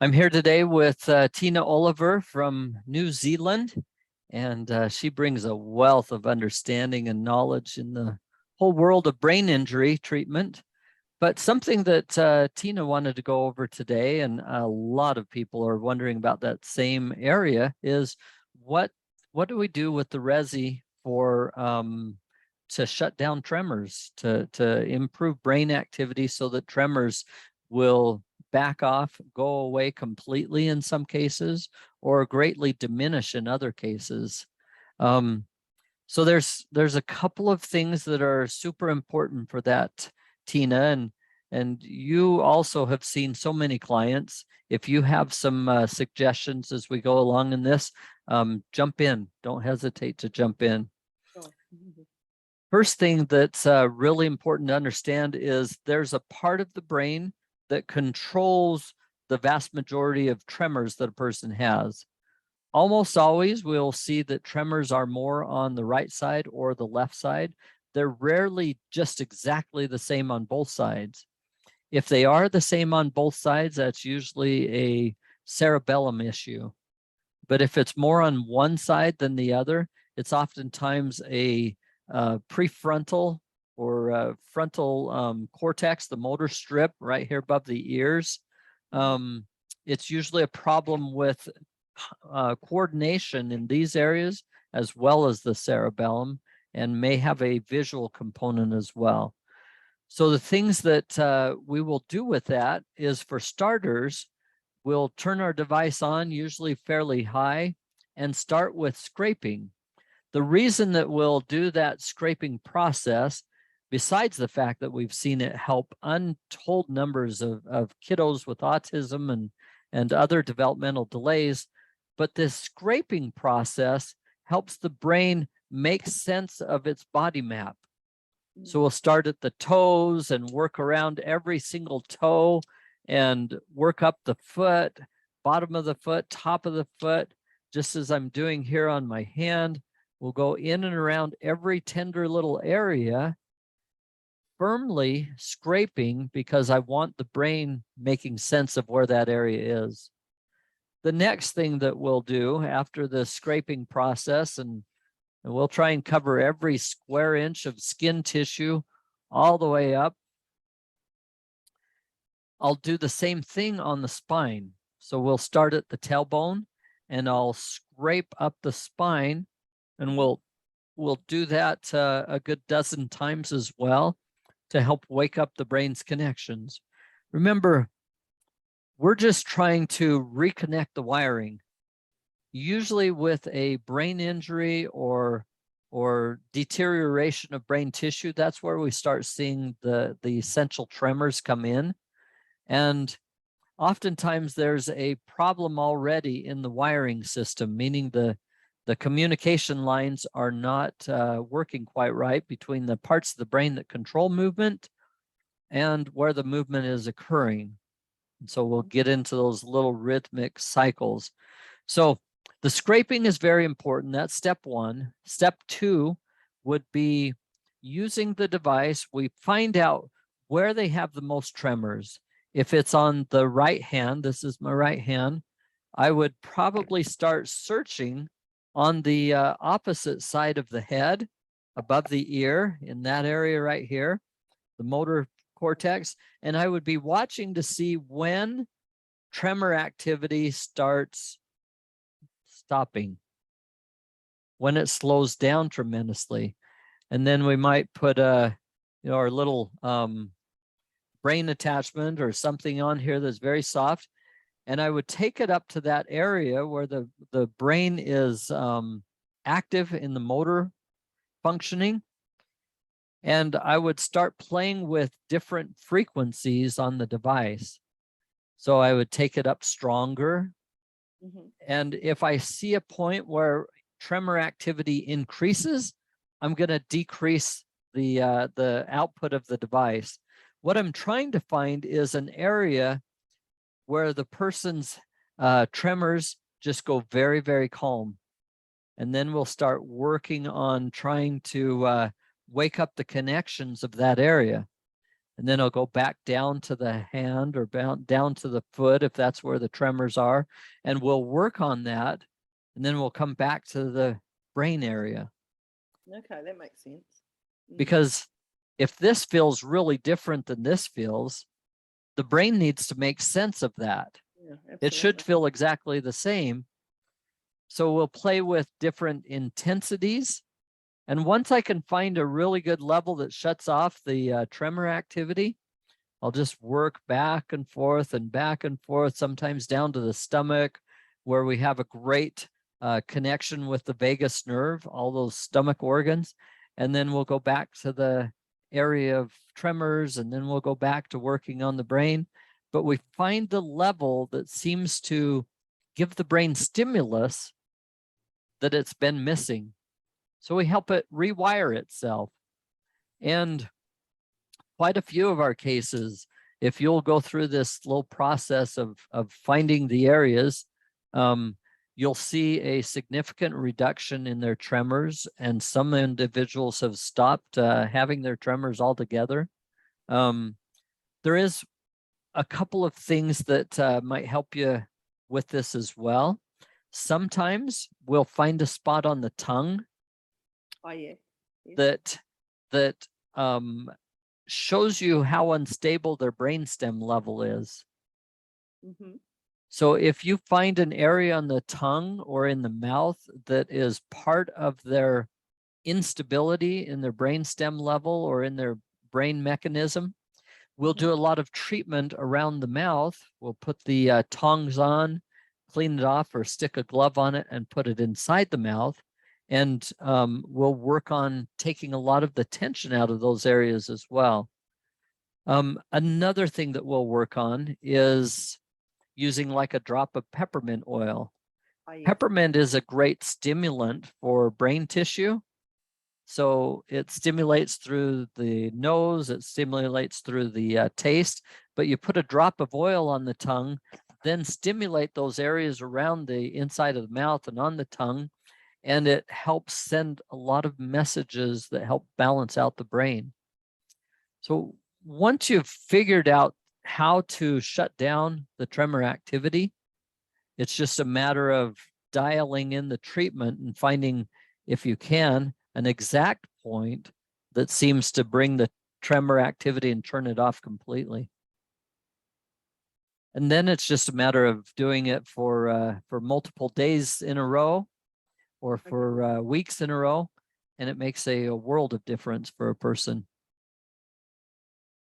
I'm here today with Tina Oliver from New Zealand, and she brings a wealth of understanding and knowledge in the whole world of brain injury treatment. But something that Tina wanted to go over today, and a lot of people are wondering about that same area, is what do we do with the Rezzi for to shut down tremors, to improve brain activity so that tremors will back off, go away completely in some cases, or greatly diminish in other cases. So there's a couple of things that are super important for that, Tina, and you also have seen so many clients. If you have some suggestions as we go along in this, jump in. Don't hesitate to jump in. Sure. First thing that's really important to understand is there's a part of the brain that controls the vast majority of tremors that a person has. Almost always we'll see that tremors are more on the right side or the left side. They're rarely just exactly the same on both sides. If they are the same on both sides, that's usually a cerebellum issue. But if it's more on one side than the other, it's oftentimes a prefrontal or frontal cortex, the motor strip right here above the ears. It's usually a problem with coordination in these areas as well as the cerebellum, and may have a visual component as well. So the things that we will do with that is, for starters, we'll turn our device on, usually fairly high, and start with scraping. The reason that we'll do that scraping process, besides the fact that we've seen it help untold numbers of kiddos with autism and other developmental delays, but this scraping process helps the brain make sense of its body map. So we'll start at the toes and work around every single toe and work up the foot, bottom of the foot, top of the foot, just as I'm doing here on my hand. We'll go in and around every tender little area, firmly scraping, because I want the brain making sense of where that area is. The next thing that we'll do after the scraping process, and we'll try and cover every square inch of skin tissue all the way up. I'll do the same thing on the spine. So we'll start at the tailbone and I'll scrape up the spine, and we'll do that a good dozen times as well to help wake up the brain's connections. Remember, we're just trying to reconnect the wiring. Usually with a brain injury or deterioration of brain tissue, that's where we start seeing the essential tremors come in. And oftentimes there's a problem already in the wiring system, meaning the communication lines are not working quite right between the parts of the brain that control movement and where the movement is occurring. And so we'll get into those little rhythmic cycles. So the scraping is very important. That's step one. Step two would be using the device. We find out where they have the most tremors. If it's on the right hand, this is my right hand, I would probably start searching on the opposite side of the head, above the ear, in that area right here, the motor cortex, and I would be watching to see when tremor activity starts stopping, when it slows down tremendously. And then we might put our little brain attachment or something on here that's very soft, and I would take it up to that area where the brain is active in the motor functioning, and I would start playing with different frequencies on the device. So I would take it up stronger. And if I see a point where tremor activity increases, I'm going to decrease the output of the device. What I'm trying to find is an area where the person's tremors just go very, very calm. And then we'll start working on trying to wake up the connections of that area. and then it'll go back down to the hand or down to the foot if that's where the tremors are. And we'll work on that. And then we'll come back to the brain area. Okay, that makes sense. Because if this feels really different than this feels, the brain needs to make sense of that. Yeah, It should absolutely. feel exactly the same. So we'll play with different intensities. And once I can find a really good level that shuts off the tremor activity, I'll just work back and forth, sometimes down to the stomach, where we have a great connection with the vagus nerve, all those stomach organs. And then we'll go back to the area of tremors, and then we'll go back to working on the brain. But we find the level that seems to give the brain stimulus that it's been missing. So we help it rewire itself. And quite a few of our cases, if you'll go through this little process of finding the areas, you'll see a significant reduction in their tremors, and some individuals have stopped having their tremors altogether. There is a couple of things that might help you with this as well. Sometimes we'll find a spot on the tongue that shows you how unstable their brainstem level is. So if you find an area on the tongue or in the mouth that is part of their instability in their brainstem level or in their brain mechanism, we'll do a lot of treatment around the mouth. We'll put the tongs on, clean it off, or stick a glove on it and put it inside the mouth. And we'll work on taking a lot of the tension out of those areas as well. Another thing that we'll work on is using like a drop of peppermint oil. Peppermint is a great stimulant for brain tissue. So it stimulates through the nose, it stimulates through the taste, but you put a drop of oil on the tongue, then stimulate those areas around the inside of the mouth and on the tongue, and it helps send a lot of messages that help balance out the brain. So once you've figured out how to shut down the tremor activity, it's just a matter of dialing in the treatment and finding, if you can, an exact point that seems to bring the tremor activity and turn it off completely. And then it's just a matter of doing it for multiple days in a row or for weeks in a row, and it makes a world of difference for a person.